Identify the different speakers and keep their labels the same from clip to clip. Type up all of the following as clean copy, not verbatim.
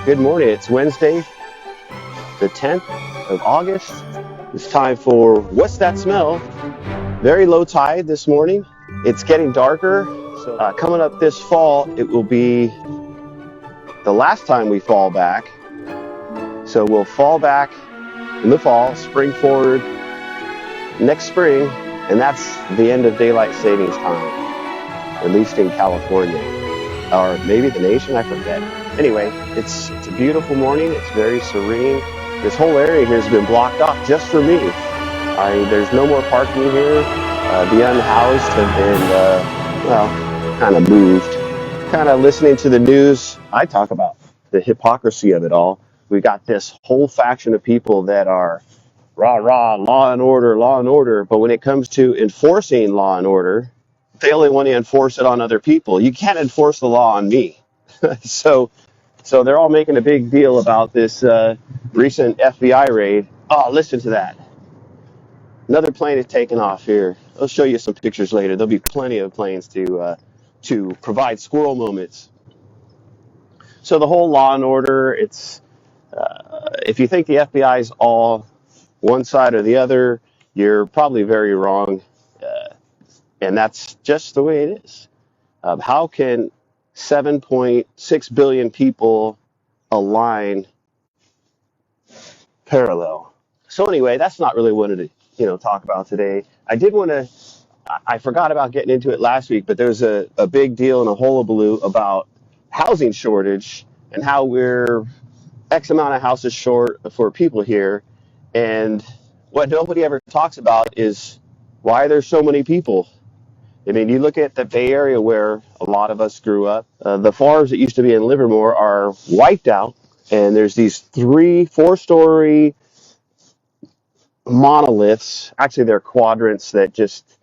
Speaker 1: Good morning. It's Wednesday, the 10th of August. It's time for What's That Smell? Very low tide this morning. It's getting darker. So coming up this fall, it will be the last time we fall back. So we'll fall back in the fall, spring forward next spring, and that's the end of daylight savings time, at least in California, or maybe the nation, I forget. Anyway, it's a beautiful morning. It's very serene. This whole area here has been blocked off just for me. There's no more parking here. The unhoused have been, kind of moved. Kind of listening to the news, I talk about the hypocrisy of it all. We got this whole faction of people that are rah, rah, law and order. But when it comes to enforcing law and order, they only want to enforce it on other people. You can't enforce the law on me. So they're all making a big deal about this recent FBI raid. Oh, listen to that. Another plane is taking off here. I'll show you some pictures later. There'll be plenty of planes to provide squirrel moments. So the whole law and order, it's if you think the FBI is all one side or the other, you're probably very wrong. And that's just the way it is. How can 7.6 billion people align parallel? So anyway, that's not really what to talk about today. I forgot about getting into it last week, but there's a big deal and a hullabaloo about housing shortage and how we're X amount of houses short for people here. And what nobody ever talks about is why there's so many people. I mean, you look at the Bay Area where a lot of us grew up. The farms that used to be in Livermore are wiped out, and there's these 4-story monoliths. Actually, they're quadrants that just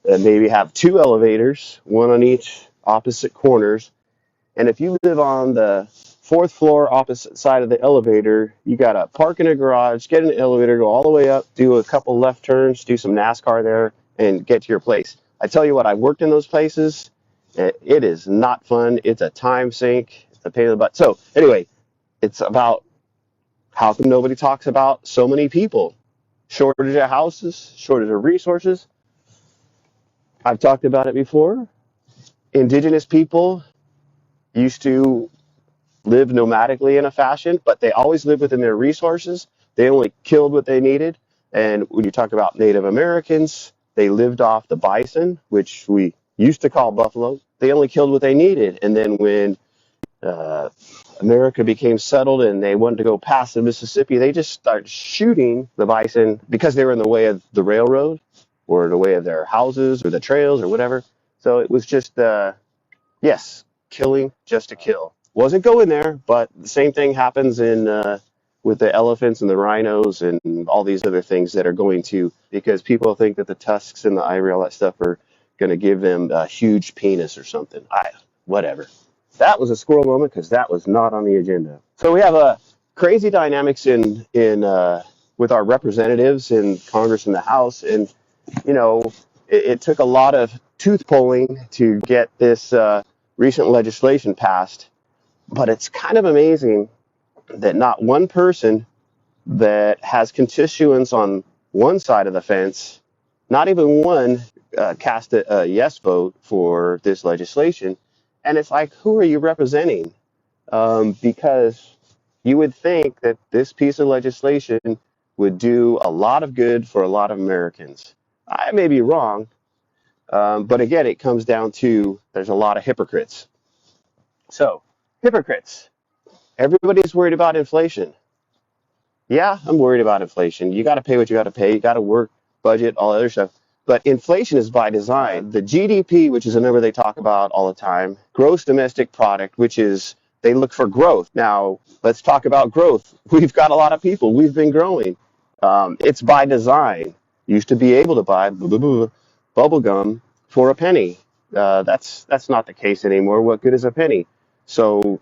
Speaker 1: maybe have 2 elevators, one on each opposite corners. And if you live on the 4th floor opposite side of the elevator, you got to park in a garage, get in an elevator, go all the way up, do a couple left turns, do some NASCAR there, and get to your place. I tell you what, I've worked in those places. It is not fun. It's a time sink. It's a pain in the butt. So anyway, it's about how come nobody talks about so many people? Shortage of houses, shortage of resources. I've talked about it before. Indigenous people used to live nomadically in a fashion, but they always lived within their resources. They only killed what they needed. And when you talk about Native Americans, they lived off the bison, which we used to call buffalo. They only killed what they needed. And then when America became settled and they wanted to go past the Mississippi, they just started shooting the bison because they were in the way of the railroad or the way of their houses or the trails or whatever. So it was just, yes, killing just to kill. Wasn't going there, but the same thing happens with the elephants and the rhinos and all these other things that are going to, because people think that the tusks and the ivory, all that stuff are going to give them a huge penis or something. Whatever. That was a squirrel moment because that was not on the agenda. So we have crazy dynamics in with our representatives in Congress and the House, and it took a lot of tooth pulling to get this recent legislation passed. But it's kind of amazing that not one person that has constituents on one side of the fence, not even one, cast a yes vote for this legislation. And it's like, who are you representing? Because you would think that this piece of legislation would do a lot of good for a lot of Americans. I may be wrong, but again, it comes down to there's a lot of hypocrites. So, hypocrites. Everybody's worried about inflation. Yeah, I'm worried about inflation. You got to pay what you got to pay. You got to work, budget, all that other stuff. But inflation is by design. The GDP, which is a number they talk about all the time, gross domestic product, which is they look for growth. Now, let's talk about growth. We've got a lot of people. We've been growing. It's by design. Used to be able to buy bubble gum for a penny. That's not the case anymore. What good is a penny? So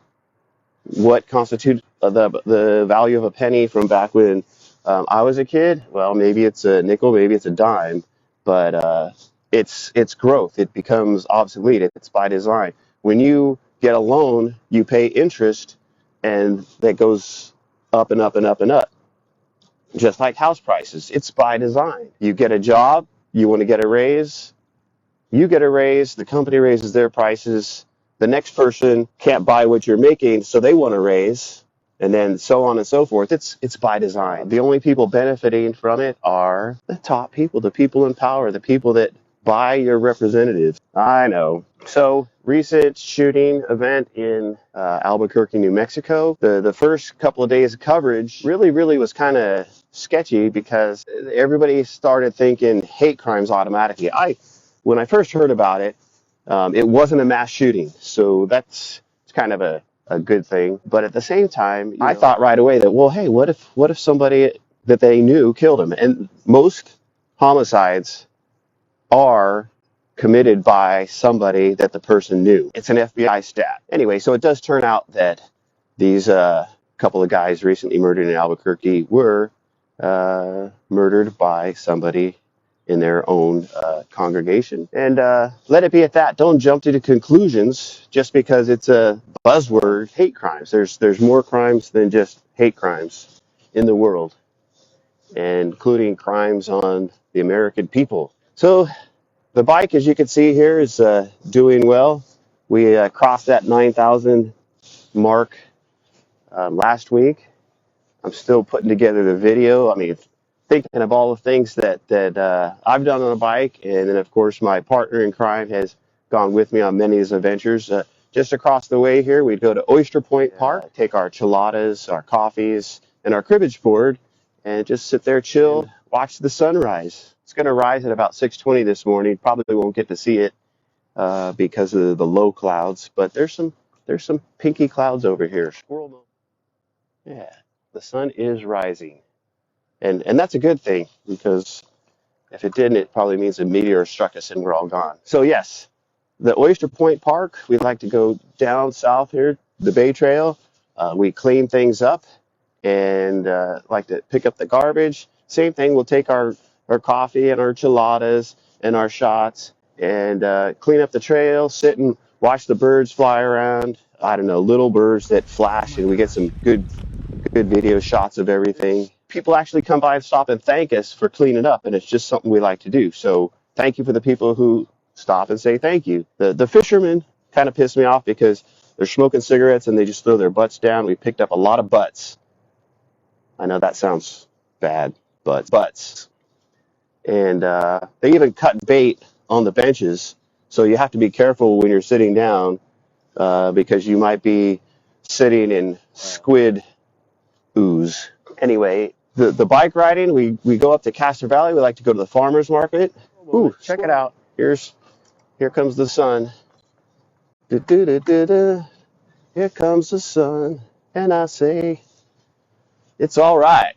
Speaker 1: what constitutes the value of a penny from back when I was a kid? Well, maybe it's a nickel, maybe it's a dime, but it's growth. It becomes obsolete. It's by design. When you get a loan, you pay interest and that goes up and up and up and up. Just like house prices, it's by design. You get a job, you want to get a raise, you get a raise, the company raises their prices, the next person can't buy what you're making, so they want a raise, and then so on and so forth. It's by design. The only people benefiting from it are the top people, the people in power, the people that buy your representatives. I know. So, recent shooting event in Albuquerque, New Mexico. The first couple of days of coverage really was kind of sketchy because everybody started thinking hate crimes automatically. When I first heard about it, it wasn't a mass shooting, so that's kind of a good thing. But at the same time, I thought right away that, well, hey, what if somebody that they knew killed him? And most homicides are committed by somebody that the person knew. It's an FBI stat. Anyway, so it does turn out that these couple of guys recently murdered in Albuquerque were murdered by somebody in their own congregation. And let it be at that. Don't jump to the conclusions just because it's a buzzword. Hate crimes. There's more crimes than just hate crimes in the world, including crimes on the American people. So the bike, as you can see here, is doing well. We crossed that 9,000 mark last week. I'm still putting together the video. I mean, thinking of all the things that I've done on a bike, and then of course my partner in crime has gone with me on many of these adventures. Just across the way here, we'd go to Oyster Point Park, take our chiladas, our coffees, and our cribbage board, and just sit there, chill, watch the sunrise. It's going to rise at about 6:20 this morning. Probably won't get to see it because of the low clouds, but there's some pinky clouds over here. Squirrel mode. Yeah, the sun is rising. And that's a good thing because if it didn't, it probably means a meteor struck us and we're all gone. So yes, the Oyster Point Park, we'd like to go down south here, the Bay Trail. We clean things up and like to pick up the garbage. Same thing, we'll take our coffee and our chiladas and our shots and clean up the trail, sit and watch the birds fly around. I don't know, little birds that flash, and we get some good video shots of everything. People actually come by and stop and thank us for cleaning up, and it's just something we like to do. So thank you for the people who stop and say thank you. The fishermen kind of piss me off because they're smoking cigarettes and they just throw their butts down. We picked up a lot of butts. I know that sounds bad, but butts. And they even cut bait on the benches, so you have to be careful when you're sitting down because you might be sitting in squid ooze. Anyway, the bike riding, we go up to Castro Valley. We like to go to the farmer's market. Ooh, check it out. Here comes the sun. Do-do-do-do-do. Here comes the sun, and I say, it's all right.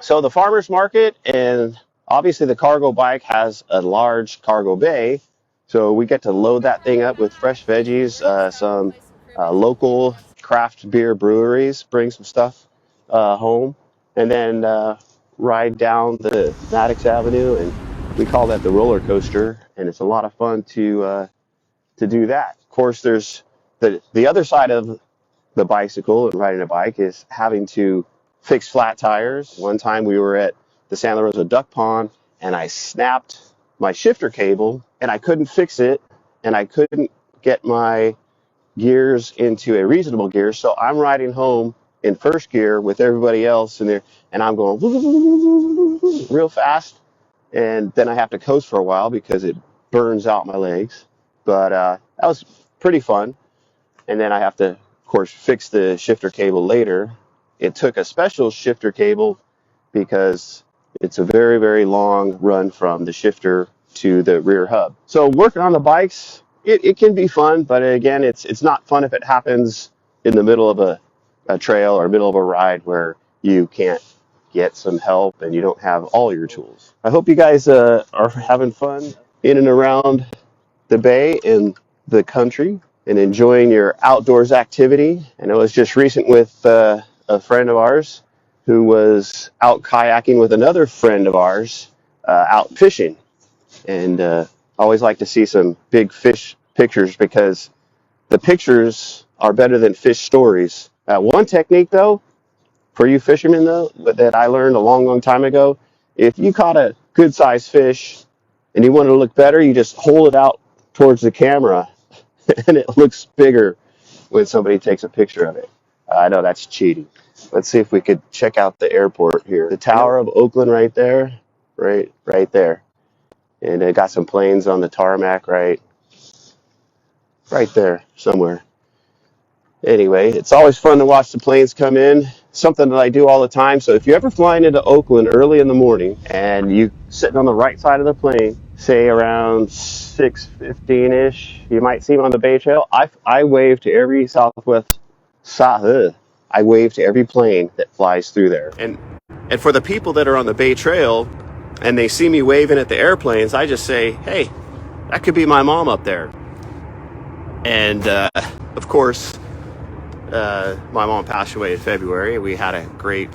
Speaker 1: So the farmer's market, and obviously the cargo bike has a large cargo bay, so we get to load that thing up with fresh veggies, some local craft beer breweries, bring some stuff home, and then ride down the Maddox Avenue, and we call that the roller coaster, and it's a lot of fun to do that. Of course, there's the other side of the bicycle and riding a bike is having to fix flat tires. One time we were at the Santa Rosa Duck Pond and I snapped my shifter cable and I couldn't fix it and I couldn't get my gears into a reasonable gear. So I'm riding home in first gear with everybody else in there and I'm going real fast, and then I have to coast for a while because it burns out my legs. But that was pretty fun. And then I have to, of course, fix the shifter cable later. It took a special shifter cable because it's a very, very long run from the shifter to the rear hub. So working on the bikes, it can be fun, but again, it's not fun if it happens in the middle of a trail or middle of a ride where you can't get some help and you don't have all your tools. I hope you guys are having fun in and around the bay and the country and enjoying your outdoors activity. And I was just recent with a friend of ours who was out kayaking with another friend of ours out fishing. And I always like to see some big fish pictures because the pictures are better than fish stories. One technique though, for you fishermen though, that I learned a long, long time ago, if you caught a good sized fish and you want it to look better, you just hold it out towards the camera and it looks bigger when somebody takes a picture of it. I know that's cheating. Let's see if we could check out the airport here. The Tower of Oakland right there, right there. And it got some planes on the tarmac right there somewhere. Anyway, it's always fun to watch the planes come in. Something that I do all the time. So if you're ever flying into Oakland early in the morning and you sitting on the right side of the plane, say around 6:15-ish, you might see them on the Bay Trail. I wave to every I wave to every plane that flies through there. And for the people that are on the Bay Trail and they see me waving at the airplanes, I just say, hey, that could be my mom up there. And of course, my mom passed away in February. We had a great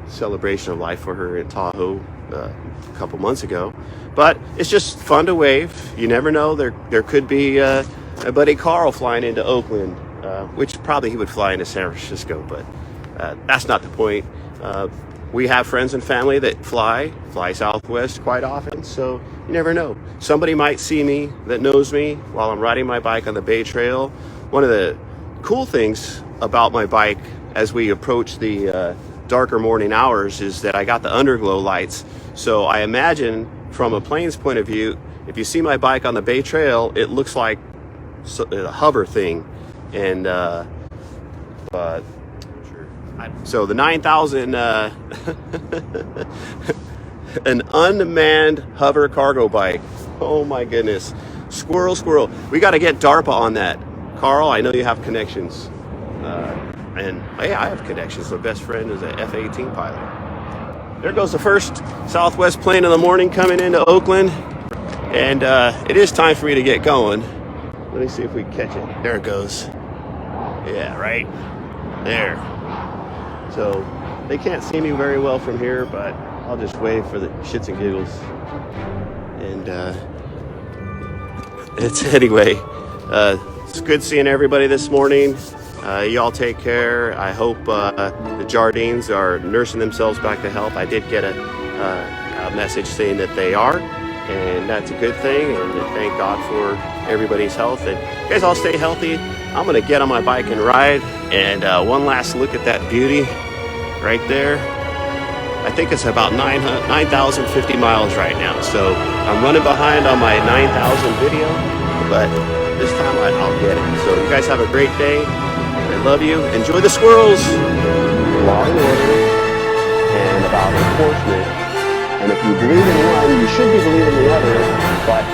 Speaker 1: celebration of life for her in Tahoe a couple months ago. But it's just fun to wave. You never know. There could be a buddy Carl flying into Oakland, which probably he would fly into San Francisco, but that's not the point. We have friends and family that fly Southwest quite often, so you never know. Somebody might see me that knows me while I'm riding my bike on the Bay Trail. One of the cool things about my bike as we approach the darker morning hours is that I got the underglow lights. So I imagine from a plane's point of view, if you see my bike on the Bay Trail, it looks like a hover thing. And so the 9000 an unmanned hover cargo bike. Oh my goodness. Squirrel. We got to get DARPA on that. Carl, I know you have connections. And hey, I have connections. My best friend is an F-18 pilot. There goes the first Southwest plane of the morning coming into Oakland. And it is time for me to get going. Let me see if we can catch it. There it goes. Yeah, right there. So they can't see me very well from here, but I'll just wave for the shits and giggles. And it's good seeing everybody this morning. Y'all take care. I hope the Jardines are nursing themselves back to health. I did get a message saying that they are, and that's a good thing. And thank God for everybody's health. And you guys all stay healthy. I'm gonna get on my bike and ride. And one last look at that beauty right there. I think it's about 9,050 miles right now. So I'm running behind on my 9,000 video, but this time I'll get it. So you guys have a great day. I love you. Enjoy the squirrels. Law and order and about enforcement. And if you believe in one, you should be believing the other. But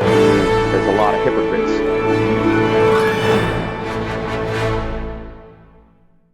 Speaker 1: there's a lot of hypocrites.